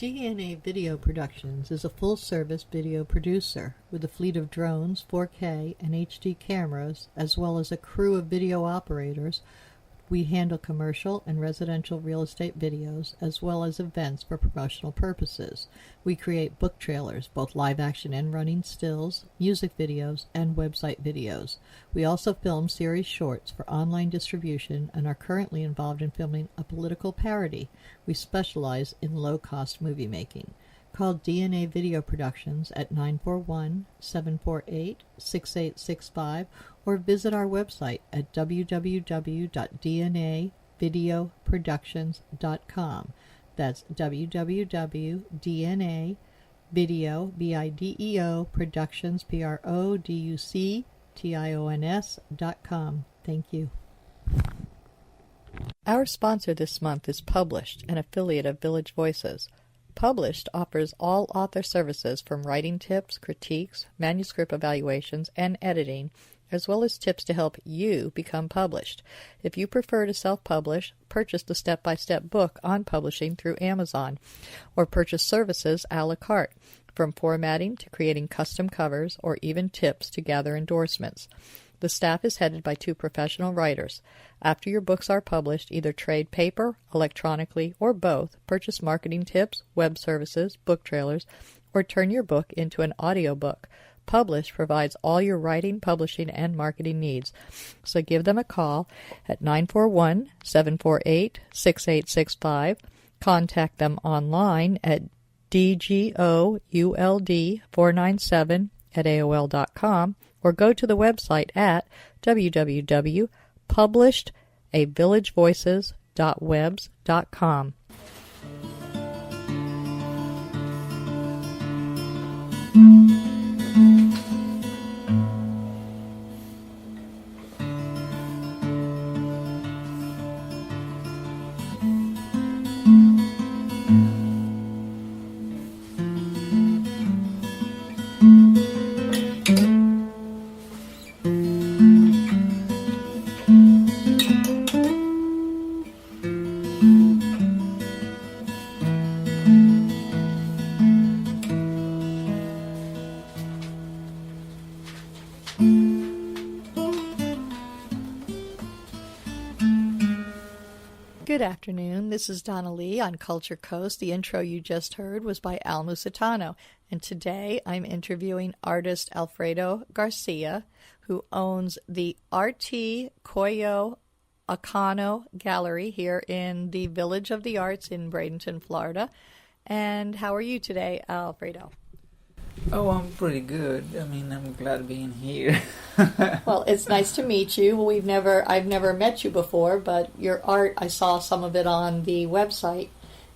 DNA Video Productions is a full-service video producer with a fleet of drones, 4K, and HD cameras, as well as a crew of video operators. We handle commercial and residential real estate videos, as well as events for promotional purposes. We create book trailers, both live-action and running stills, music videos, and website videos. We also film series shorts for online distribution and are currently involved in filming a political parody. We specialize in low-cost movie making. Call DNA Video Productions at 941-748-6865 or visit our website at www.dnavideoproductions.com. That's www.dnavideoproductions.com. Thank you. Our sponsor this month is Published, an affiliate of Village Voices. Published offers all author services from writing tips, critiques, manuscript evaluations, and editing, as well as tips to help you become published. If you prefer to self-publish, purchase the step-by-step book on publishing through Amazon, or purchase services a la carte, from formatting to creating custom covers, or even tips to gather endorsements. The staff is headed by 2 professional writers. After your books are published, either trade paper, electronically, or both, purchase marketing tips, web services, book trailers, or turn your book into an audiobook. Publish provides all your writing, publishing, and marketing needs. So give them a call at 941-748-6865. Contact them online at dgould497@aol.com or go to the website at www.publishedavillagevoices.webs.com. Good afternoon. This is Donna Lee on Culture Coast. The intro you just heard was by Al Musitano, and today I'm interviewing artist Alfredo Garcia, who owns the Arte Coyoacano Gallery here in the Village of the Arts in Bradenton, Florida. And how are you today, Alfredo? Oh, I'm pretty good. I mean, I'm glad being here. Well, it's nice to meet you. I've never met you before, but your art, I saw some of it on the website,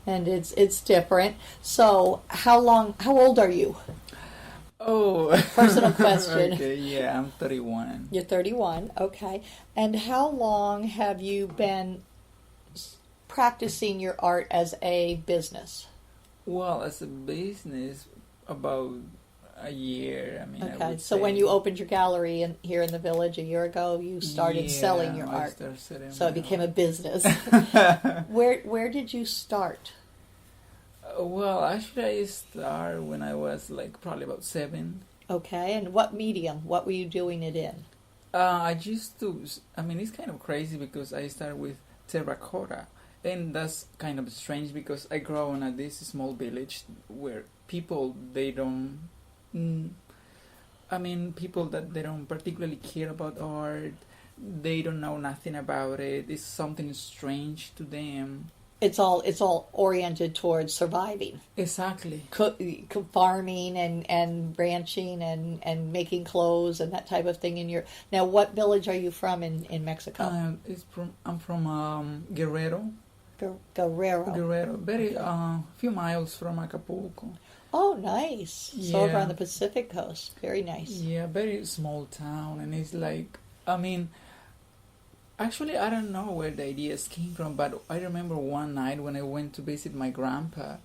and it's different. So, how old are you? Oh, personal question. Okay, yeah, I'm 31. You're 31, okay. And how long have you been practicing your art as a business? Well, as a business, about a year. I mean, okay. So when you opened your gallery here in the village a year ago, you started selling your art. So it became a business. Where did you start? Well, actually, I started when I was probably about 7. Okay. And what medium? What were you doing it in? I used to. I mean, it's kind of crazy because I started with terracotta. And that's kind of strange because I grew up in this small village where people, they don't particularly care about art. They don't know nothing about it. It's something strange to them. It's all oriented towards surviving. Exactly. Farming and ranching and making clothes and that type of thing. Now, what village are you from in Mexico? I'm from Guerrero. Guerrero. Very few miles from Acapulco. Oh, nice. Yeah. So over on the Pacific coast. Very nice. Yeah, very small town. And it's actually, I don't know where the ideas came from, but I remember one night when I went to visit my grandpa,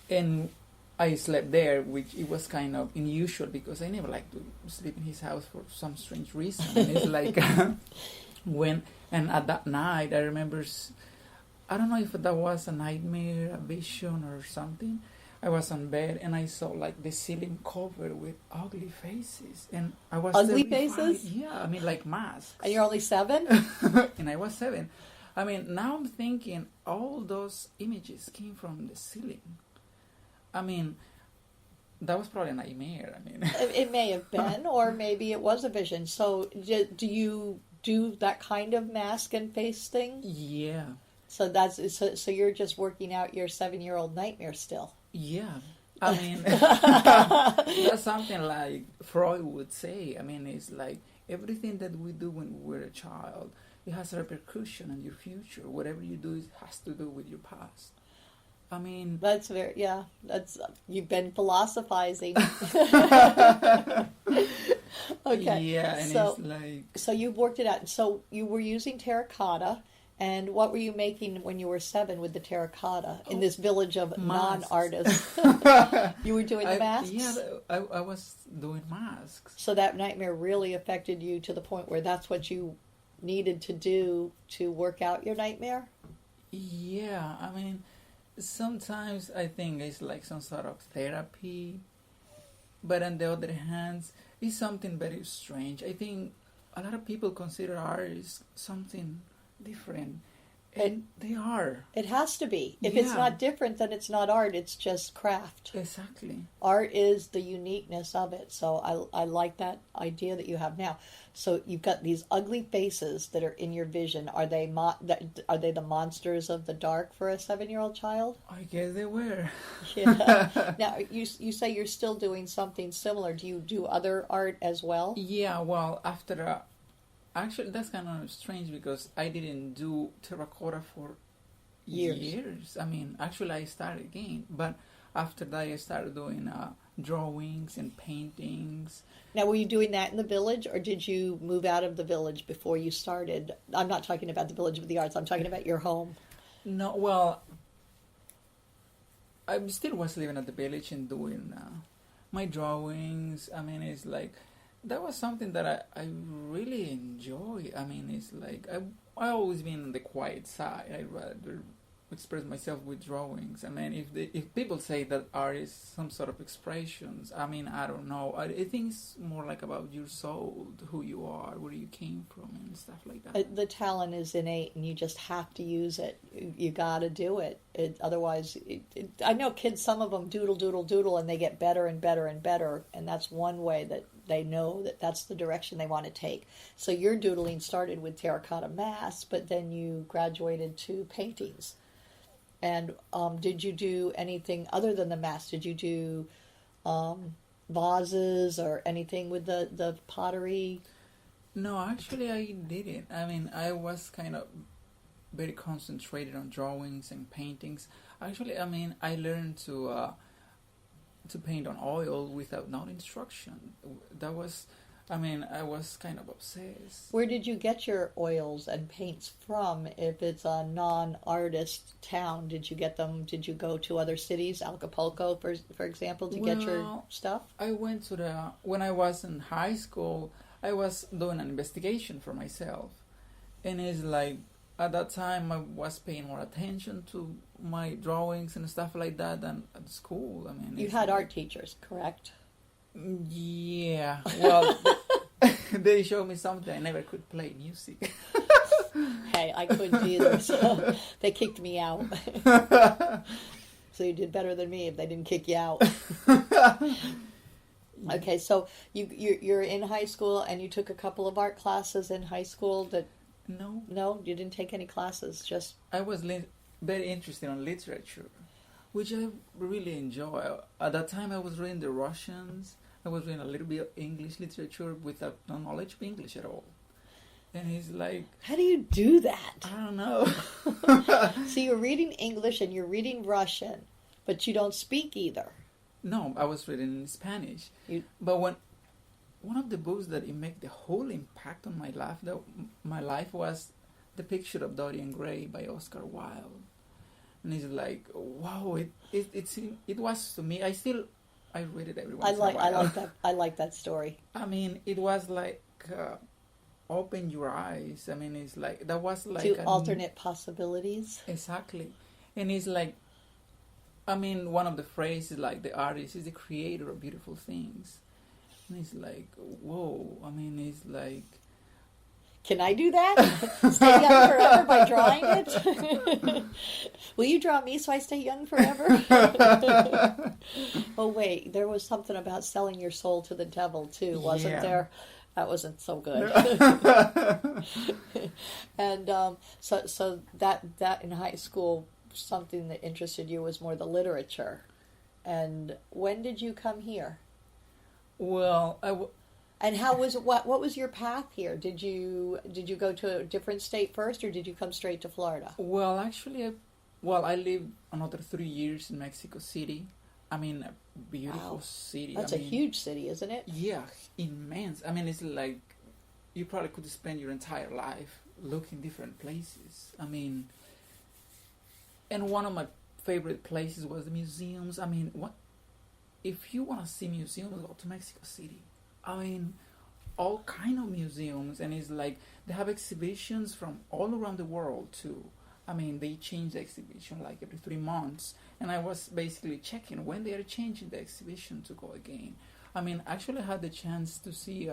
and I slept there, which it was kind of unusual because I never liked to sleep in his house for some strange reason. And it's and at that night, I remember I don't know if that was a nightmare, a vision, or something. I was on bed and I saw like the ceiling covered with ugly faces, and I was Ugly terrified. faces? Yeah, I mean like masks. And you're only 7? And I was 7. I mean, now I'm thinking all those images came from the ceiling. I mean, that was probably a nightmare. I mean, It may have been, or maybe it was a vision. So do you do that kind of mask and face thing? yeah, So so you're just working out your 7-year-old nightmare still. yeah. I mean, that's something like Freud would say. I mean, it's like everything that we do when we're a child, it has a repercussion on your future. Whatever you do, it has to do with your past. I mean, That's you've been philosophizing. Okay. yeah, and So it's like, so you worked it out. So you were using terracotta, and what were you making when you were 7 with the terracotta in this village of masks. non-artists? You were doing the masks? Yeah, I was doing masks. So that nightmare really affected you to the point where that's what you needed to do to work out your nightmare? Yeah, I mean, sometimes I think it's like some sort of therapy, but on the other hand, it's something very strange. I think a lot of people consider art is something different, and they are. It has to be. If it's Yeah. not different, then it's not art. It's just craft. Exactly. Art is the uniqueness of it. So I like that idea that you have now. So you've got these ugly faces that are in your vision. Are they are they the monsters of the dark for a 7-year-old child? I guess they were. Yeah. Now you say you're still doing something similar. Do you do other art as well? Yeah, well, after actually, that's kind of strange because I didn't do terracotta for years. I mean, actually, I started again, but after that, I started doing drawings and paintings. Now, were you doing that in the village, or did you move out of the village before you started? I'm not talking about the Village of the Arts. I'm talking about your home. No, well, I still was living at the village and doing my drawings. I mean, it's like that was something that I really enjoy. I mean, it's like I always been on the quiet side. I rather express myself with drawings. I mean, if people say that art is some sort of expressions, I mean, I don't know. I think it's more like about your soul, who you are, where you came from, and stuff like that. The talent is innate, and you just have to use it. You got to do it. Otherwise, I know kids. Some of them doodle, and they get better and better and better. And that's one way that they know that that's the direction they want to take. So your doodling started with terracotta masks, but then you graduated to paintings. And did you do anything other than the masks? Did you do vases or anything with the pottery? No, actually, I didn't. I mean, I was kind of very concentrated on drawings and paintings. Actually, I mean, I learned to paint on oil without no instruction. That was, I mean, I was kind of obsessed. Where did you get your oils and paints from? If it's a non-artist town, did you get them? Did you go to other cities, Acapulco, for example, to get your stuff? I went to when I was in high school, I was doing an investigation for myself. And it's like, at that time, I was paying more attention to my drawings and stuff like that than at school. I mean, you had art teachers, correct? Yeah. Well, they showed me something. I never could play music. Hey, I couldn't either, so they kicked me out. So you did better than me if they didn't kick you out. Okay, so you're in high school and you took a couple of art classes in high school that... No, you didn't take any classes, just... I was very interested in literature, which I really enjoy. At that time, I was reading the Russians. I was reading a little bit of English literature without no knowledge of English at all. And it's like... How do you do that? I don't know. So you're reading English and you're reading Russian, but you don't speak either. No, I was reading in Spanish. But one of the books that it made the whole impact on my life was The Picture of Dorian Gray by Oscar Wilde. And it's like, wow, it was to me. I read it every once in a while. I like that story. I mean, it was like opened your eyes. I mean, it's like, that was like... To alternate possibilities. Exactly. And it's like, I mean, one of the phrases, like, the artist is the creator of beautiful things. And it's like, whoa. I mean, it's like... Can I do that? Stay young forever by drawing it? Will you draw me so I stay young forever? Oh, wait. There was something about selling your soul to the devil, too, wasn't there? That wasn't so good. And so that in high school, something that interested you was more the literature. And when did you come here? Well, and how was what was your path here? Did you go to a different state first, or did you come straight to Florida? Well, actually, I lived another 3 years in Mexico City. I mean, a beautiful city. That's a huge city, isn't it? Yeah, immense. I mean, it's like you probably could spend your entire life looking different places. I mean, and one of my favorite places was the museums. I mean, if you want to see museums, go to Mexico City. I mean, all kind of museums, and it's like they have exhibitions from all around the world too. I mean, they change the exhibition like every 3 months, and I was basically checking when they are changing the exhibition to go again. I mean, actually, I had the chance to see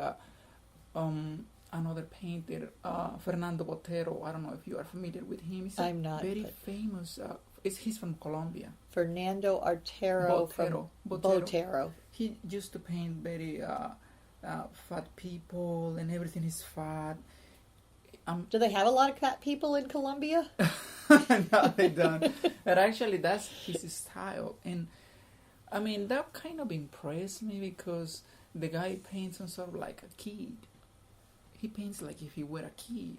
another painter, Fernando Botero. I don't know if you are familiar with him. I'm not. Very famous. He's from Colombia. Fernando Artero Botero. He used to paint very fat people, and everything is fat. Do they have a lot of fat people in Colombia? No, they don't. But actually, that's his style. And, I mean, that kind of impressed me because the guy paints on sort of like a kid. He paints like if he were a kid.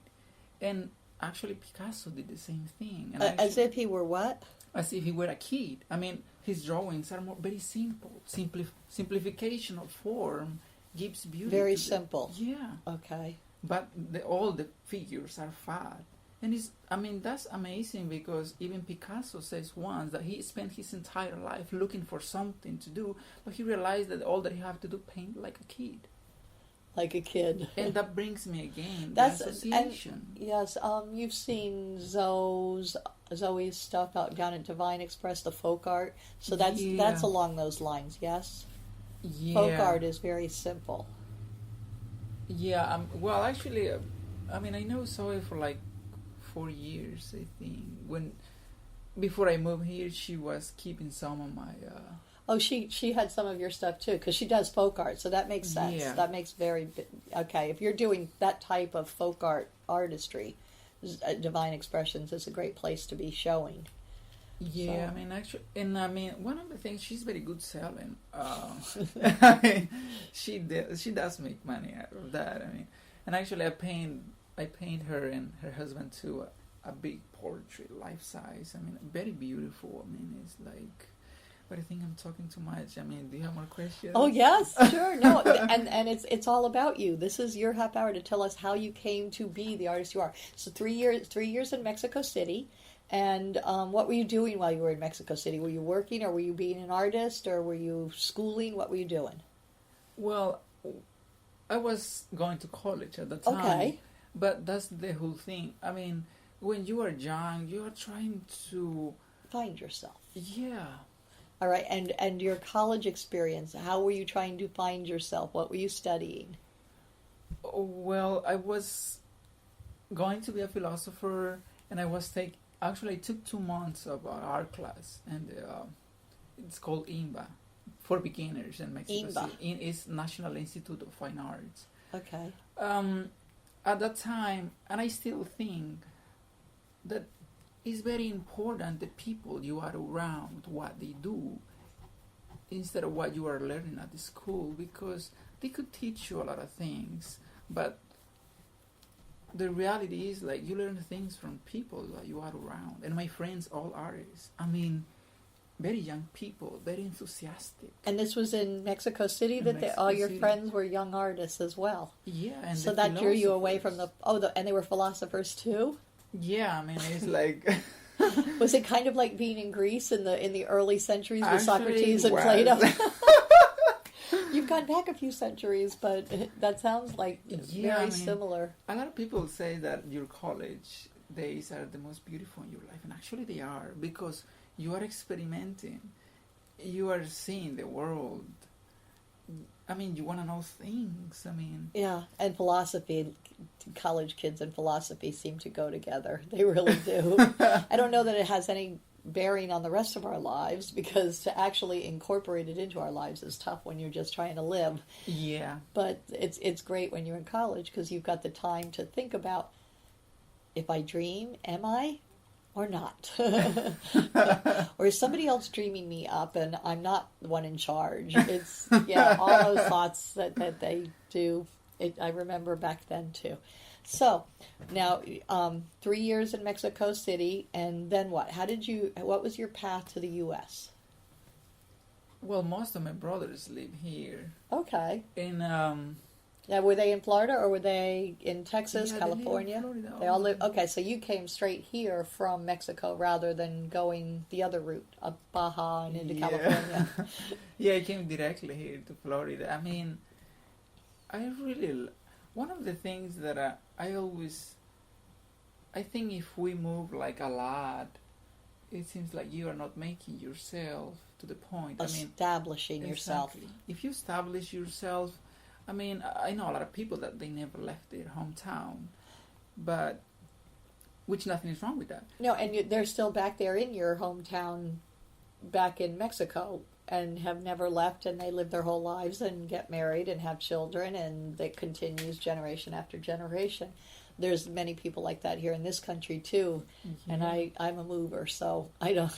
And actually, Picasso did the same thing. And as if he were what? As if he were a kid. I mean, his drawings are very simple. Simplification of form gives beauty. Very simple. Yeah. Okay. But all the figures are fat. And that's amazing because even Picasso says once that he spent his entire life looking for something to do, but he realized that all that he had to do paint like a kid. Like a kid. And that brings me again, that's the association. Yes, you've seen Zoe's stuff out down at Divine Express, the folk art. So that's along those lines, yes? Yeah. Folk art is very simple. Yeah, well, actually, I mean, I know Zoe for like 4 years, I think. Before I moved here, she was keeping some of my... Oh, she had some of your stuff too, because she does folk art, so that makes sense. Yeah. That makes okay. If you're doing that type of folk art artistry, Divine Expressions is a great place to be showing. Yeah, so. I mean, actually, and I mean, one of the things, she's very good selling. She does make money out of that. I mean, and actually, I paint her and her husband too a big portrait, life size. I mean, very beautiful. I mean, it's like. But I think I'm talking too much. I mean, do you have more questions? Oh yes, sure. No, and it's all about you. This is your half hour to tell us how you came to be the artist you are. So 3 years in Mexico City, and what were you doing while you were in Mexico City? Were you working, or were you being an artist, or were you schooling? What were you doing? Well, I was going to college at the time. Okay. But that's the whole thing. I mean, when you are young, you are trying to find yourself. Yeah. All right, and your college experience, how were you trying to find yourself? What were you studying? Well, I was going to be a philosopher, and I took 2 months of art class, and it's called IMBA, for beginners in Mexico City. It's National Institute of Fine Arts. Okay. At that time, and I still think that it's very important the people you are around, what they do, instead of what you are learning at the school, because they could teach you a lot of things, but the reality is, like, you learn things from people that you are around. And my friends, all artists. I mean, very young people, very enthusiastic. And this was in Mexico City, all your friends were young artists as well. Yeah, and so that drew you away from and they were philosophers too? Yeah, I mean, it's like... Was it kind of like being in Greece in the early centuries with Actually, Socrates and Plato? You've gone back a few centuries, but that sounds like very similar. A lot of people say that your college days are the most beautiful in your life, and actually they are, because you are experimenting, you are seeing the world. I mean, you want to know things. I mean, yeah, and philosophy, college kids and philosophy seem to go together. They really do. I don't know that it has any bearing on the rest of our lives, because to actually incorporate it into our lives is tough when you're just trying to live. Yeah. But it's great when you're in college, because you've got the time to think about, if I dream, am I or not? Or is somebody else dreaming me up and I'm not the one in charge? It's, yeah, all those thoughts that they do. I remember back then too. So now 3 years in Mexico City, and then what? What was your path to the U.S.? Well, most of my brothers live here. Okay. Now, were they in Florida, or were they in Texas, California? They live in Florida. They all live. Okay, so you came straight here from Mexico rather than going the other route up Baja and into California. Yeah, I came directly here to Florida. I mean, one of the things that I think if we move like a lot, it seems like you are not making yourself to the point. Establishing yourself. Exactly. If you establish yourself, I mean, I know a lot of people that they never left their hometown, but which nothing is wrong with that. No, and they're still back there in your hometown, back in Mexico, and have never left, and they live their whole lives and get married and have children, and it continues generation after generation. There's many people like that here in this country too, and I'm a mover, so I don't.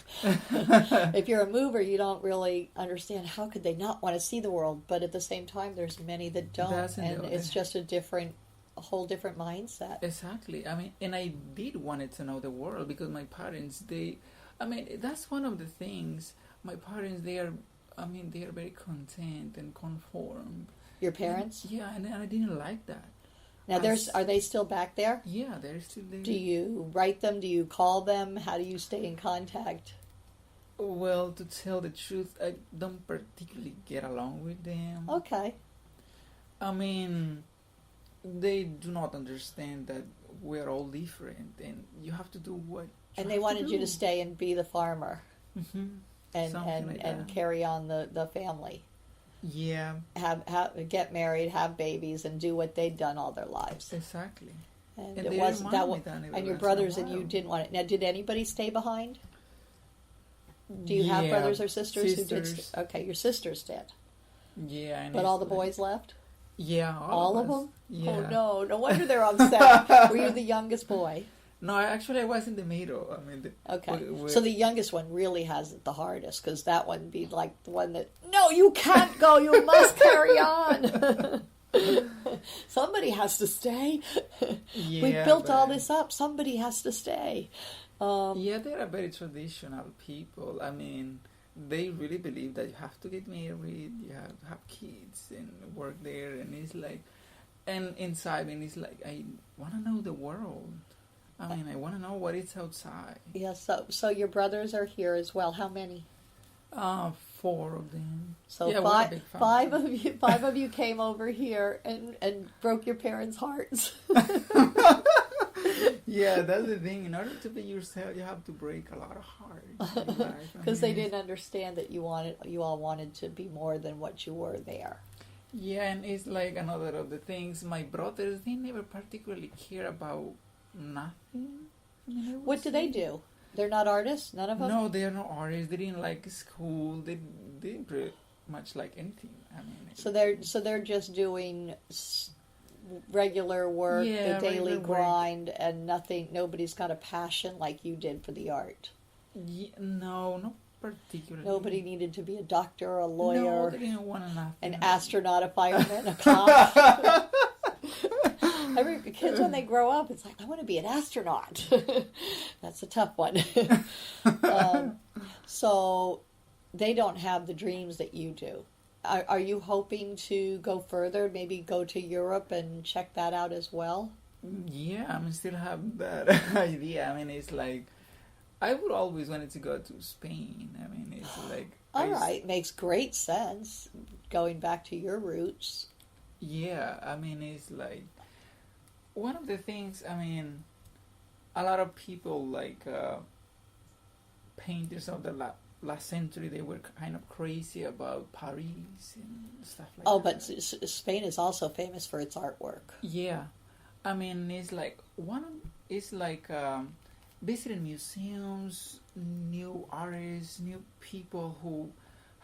If you're a mover, you don't really understand how could they not want to see the world, but at the same time, there's many that don't, and it's just a whole different mindset. Exactly. I mean, and I did wanted to know the world, because my parents, that's one of the things. My parents, they are very content and conformed. Your parents? And I didn't like that. Now, are they still back there? Yeah, they're still there. Do you write them? Do you call them? How do you stay in contact? Well, to tell the truth, I don't particularly get along with them. Okay. I mean, they do not understand that we're all different, and you have to do what. And they wanted you to stay and be the farmer, and and carry on the family. Yeah. Get married, have babies, and do what they'd done all their lives. Exactly. And it was that one. And your brothers and you didn't want it. Now, did anybody stay behind? Do you have brothers or sisters who did? Okay, your sisters did. Yeah. But all the boys left? Yeah, all of them? Yeah. Oh no wonder they're upset. Were you the youngest boy? No, actually I was in the middle. I mean, so the youngest one really has it the hardest, because that one would be like the one that, no, you can't go, you must carry on. Somebody has to stay. Yeah, we built all this up. Somebody has to stay. Yeah, they are very traditional people. I mean, they really believe that you have to get married, you have to have kids and work there, and it's like, and inside, and it's like, I want to know the world. I mean, I want to know what it's outside. Yeah, so your brothers are here as well. How many? 4 of them. So yeah, five of you came over here and broke your parents' hearts. Yeah, that's the thing. In order to be yourself, you have to break a lot of hearts. Because they didn't understand that you all wanted to be more than what you were there. Yeah, and it's like another of the things. My brothers, they never particularly care about nothing. What do they do? They're not artists? None of them? No, they are not artists. They didn't like school. They didn't pretty much like anything. I mean, so they're just doing regular work, the daily grind, and nothing. Nobody's got a passion like you did for the art. Yeah, no, not particularly. Nobody needed to be a doctor or a lawyer. No, they didn't want nothing. An astronaut, a fireman, a cop. Every kids, when they grow up, it's like, I want to be an astronaut. That's a tough one. So they don't have the dreams that you do. Are you hoping to go further, maybe go to Europe and check that out as well? Yeah, I mean, still have that idea. I mean, it's like, I would always wanted to go to Spain. I mean, it's like... All right, makes great sense. going back to your roots. Yeah, I mean, it's like one of the things, I mean, a lot of people, like painters of the last century, they were kind of crazy about Paris and stuff like that. Oh, but Spain is also famous for its artwork. Yeah. I mean, it's like it's like visiting museums, new artists, new people who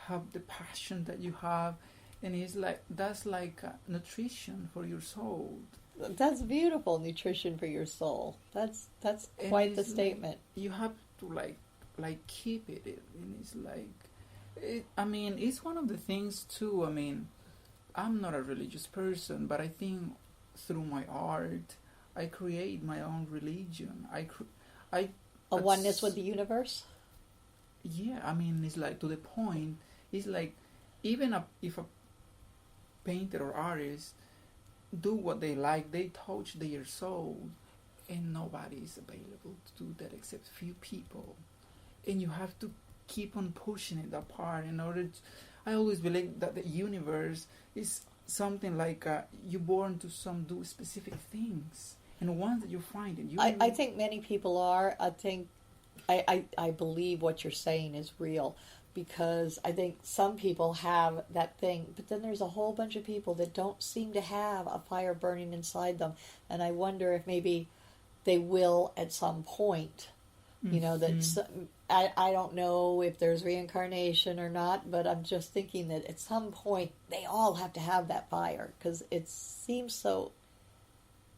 have the passion that you have, and it's like that's like nutrition for your soul. That's beautiful, nutrition for your soul. That's quite the statement. Like, you have to like keep it, and it's like I mean, it's one of the things too. I mean, I'm not a religious person, but I think through my art, I create my own religion. A oneness with the universe. Yeah, I mean, it's like to the point. It's like even if a painter or artist do what they like, they touch their soul, and nobody is available to do that except few people, and you have to keep on pushing it apart in order to, I always believe that the universe is something like you're born to do specific things, and once that you find it, I think many people are. I believe what you're saying is real, because I think some people have that thing, but then there's a whole bunch of people that don't seem to have a fire burning inside them, and I wonder if maybe they will at some point. You know, that I don't know if there's reincarnation or not, but I'm just thinking that at some point they all have to have that fire, because it seems so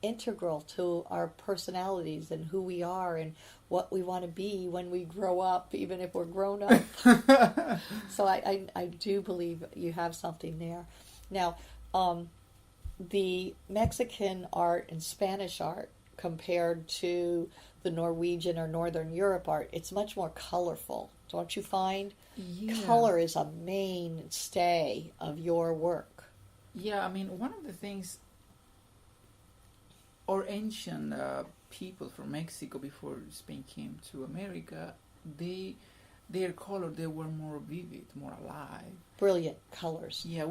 integral to our personalities and who we are and what we want to be when we grow up, even if we're grown up. So I do believe you have something there. Now, the Mexican art and Spanish art compared to the Norwegian or Northern Europe art, it's much more colorful, don't you find? Yeah. Color is a mainstay of your work. Yeah, I mean, one of the things, or ancient people from Mexico before Spain came to America, their color, they were more vivid, more alive. Brilliant colors. Yeah,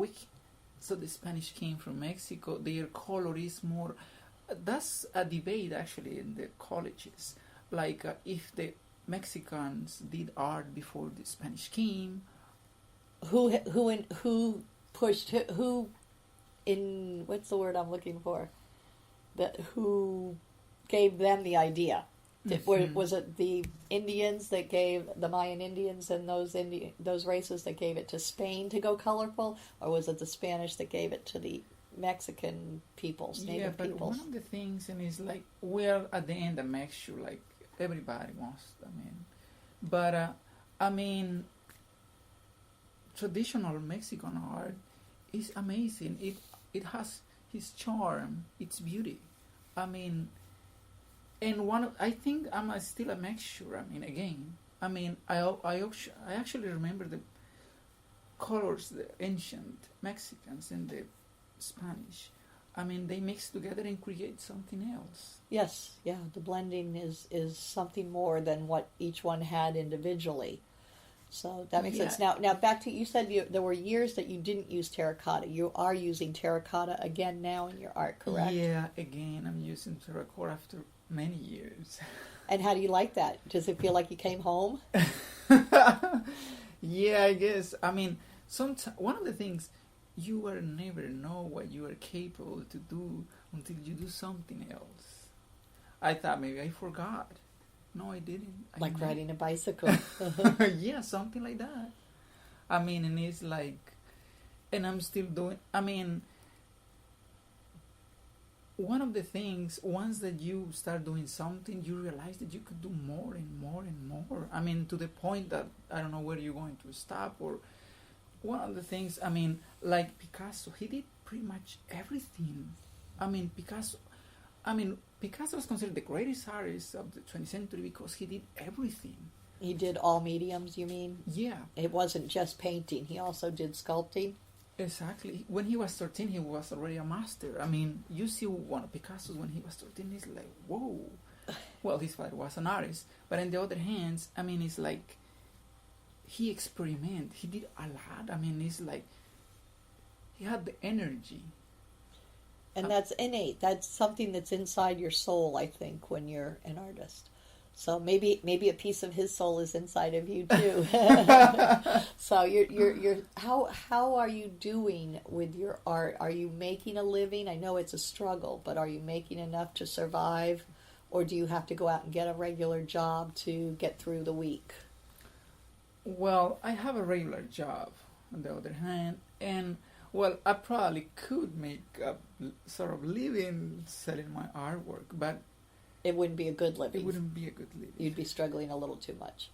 so the Spanish came from Mexico, their color is more. That's a debate actually in the colleges. Like if the Mexicans did art before the Spanish came. Who pushed who in what's the word I'm looking for? Who gave them the idea? Was it the Indians that gave the Mayan Indians and those races that gave it to Spain to go colorful, or was it the Spanish that gave it to the Mexican peoples, native peoples? One of the things, and it's like, we're at the end a mixture, like everybody wants, but traditional Mexican art is amazing. It has its charm, its beauty. I mean, and I think I'm still a mixture. I actually remember the colors, the ancient Mexicans and the Spanish. They mix together and create something else. Yes, yeah. The blending is something more than what each one had individually. So that makes sense. Now back to, you said there were years that you didn't use terracotta. You are using terracotta again now in your art, correct? Yeah, again, I'm using terracotta after many years. And how do you like that? Does it feel like you came home? Yeah, I guess. One of the things, you will never know what you are capable to do until you do something else. I thought maybe I forgot. No, I didn't. Like riding a bicycle. Yeah, something like that. And it's like, and I'm still doing, one of the things, once that you start doing something, you realize that you could do more and more and more. To the point that I don't know where you're going to stop. Or one of the things, like Picasso, he did pretty much everything. Picasso was considered the greatest artist of the 20th century because he did everything. He did all mediums, you mean? Yeah. It wasn't just painting. He also did sculpting. Exactly. When he was 13, he was already a master. You see one of Picasso's when he was 13, he's like, whoa. Well, his father was an artist. But on the other hand, it's like he experimented. He did a lot. It's like he had the energy. And that's innate. That's something that's inside your soul, I think, when you're an artist. So maybe a piece of his soul is inside of you too. So you're how are you doing with your art? Are you making a living? I know it's a struggle, but are you making enough to survive, or do you have to go out and get a regular job to get through the week? Well, I have a regular job on the other hand, and well, I probably could make a sort of living selling my artwork, but it wouldn't be a good living. It wouldn't be a good living. You'd be struggling a little too much.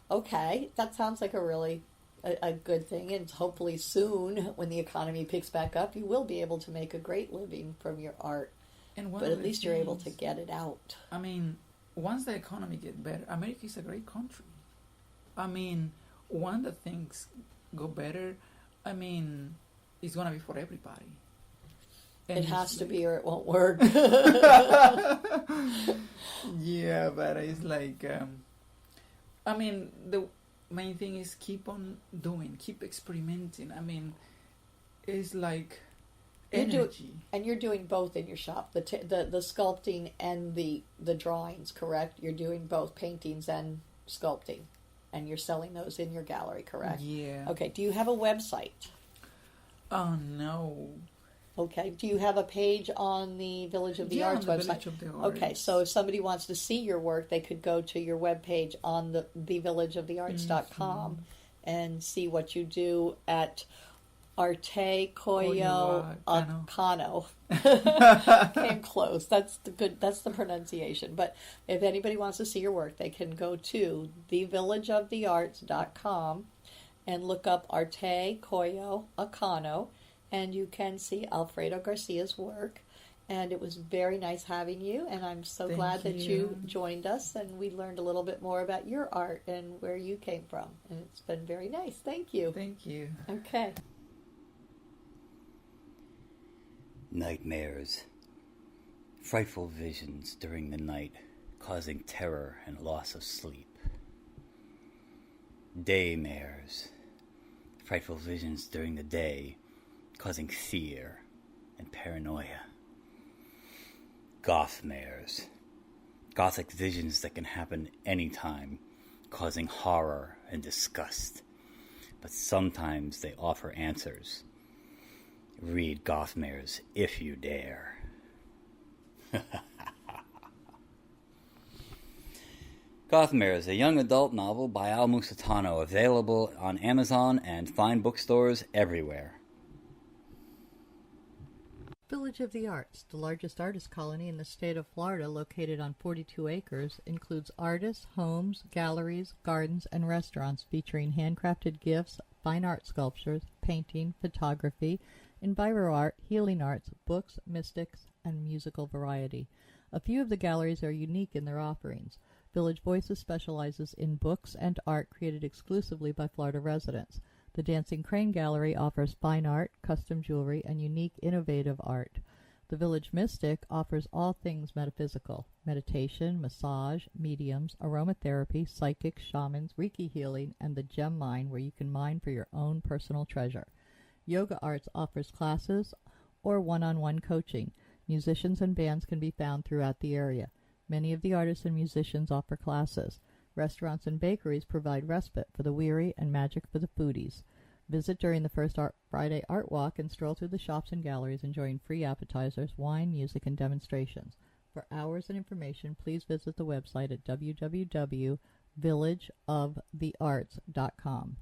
Okay, that sounds like a really a good thing, and hopefully soon, when the economy picks back up, you will be able to make a great living from your art. But at least you're able to get it out. I mean, once the economy gets better, America is a great country. I mean, when the things go better, I mean, it's going to be for everybody. And it has to be or it won't work. Yeah, but it's like, I mean, the main thing is keep on doing, keep experimenting. I mean, it's like energy. And you're doing both in your shop, the sculpting and the drawings, correct? You're doing both paintings and sculpting, and you're selling those in your gallery, correct? Yeah. Okay, do you have a website? Oh, no. Okay. Do you have a page on the Village of the Arts website? Village of the Arts. Okay, so if somebody wants to see your work, they could go to your webpage on the villageofthearts.com and see what you do at Arte Coyoacano. Came close. That's the pronunciation. But if anybody wants to see your work, they can go to thevillageofthearts.com and look up Arte Coyoacano. And you can see Alfredo Garcia's work. And it was very nice having you. And I'm so glad that you joined us. And we learned a little bit more about your art and where you came from. And it's been very nice. Thank you. Thank you. Okay. Nightmares. Frightful visions during the night, causing terror and loss of sleep. Daymares. Frightful visions during the day, causing fear and paranoia. Gothmares. Gothic visions that can happen anytime, causing horror and disgust. But sometimes they offer answers. Read Gothmares if you dare. Gothmares, a young adult novel by Al Musitano, available on Amazon and fine bookstores everywhere. Village of the Arts, the largest artist colony in the state of Florida, located on 42 acres, includes artists, homes, galleries, gardens, and restaurants featuring handcrafted gifts, fine art sculptures, painting, photography, enviro art, healing arts, books, mystics, and musical variety. A few of the galleries are unique in their offerings. Village Voices specializes in books and art created exclusively by Florida residents. The Dancing Crane Gallery offers fine art, custom jewelry, and unique, innovative art. The Village Mystic offers all things metaphysical: meditation, massage, mediums, aromatherapy, psychics, shamans, Reiki healing, and the gem mine, where you can mine for your own personal treasure. Yoga Arts offers classes or one-on-one coaching. Musicians and bands can be found throughout the area. Many of the artists and musicians offer classes. Restaurants and bakeries provide respite for the weary and magic for the foodies. Visit during the first Friday Art Walk and stroll through the shops and galleries enjoying free appetizers, wine, music, and demonstrations. For hours and information, please visit the website at www.villageofthearts.com.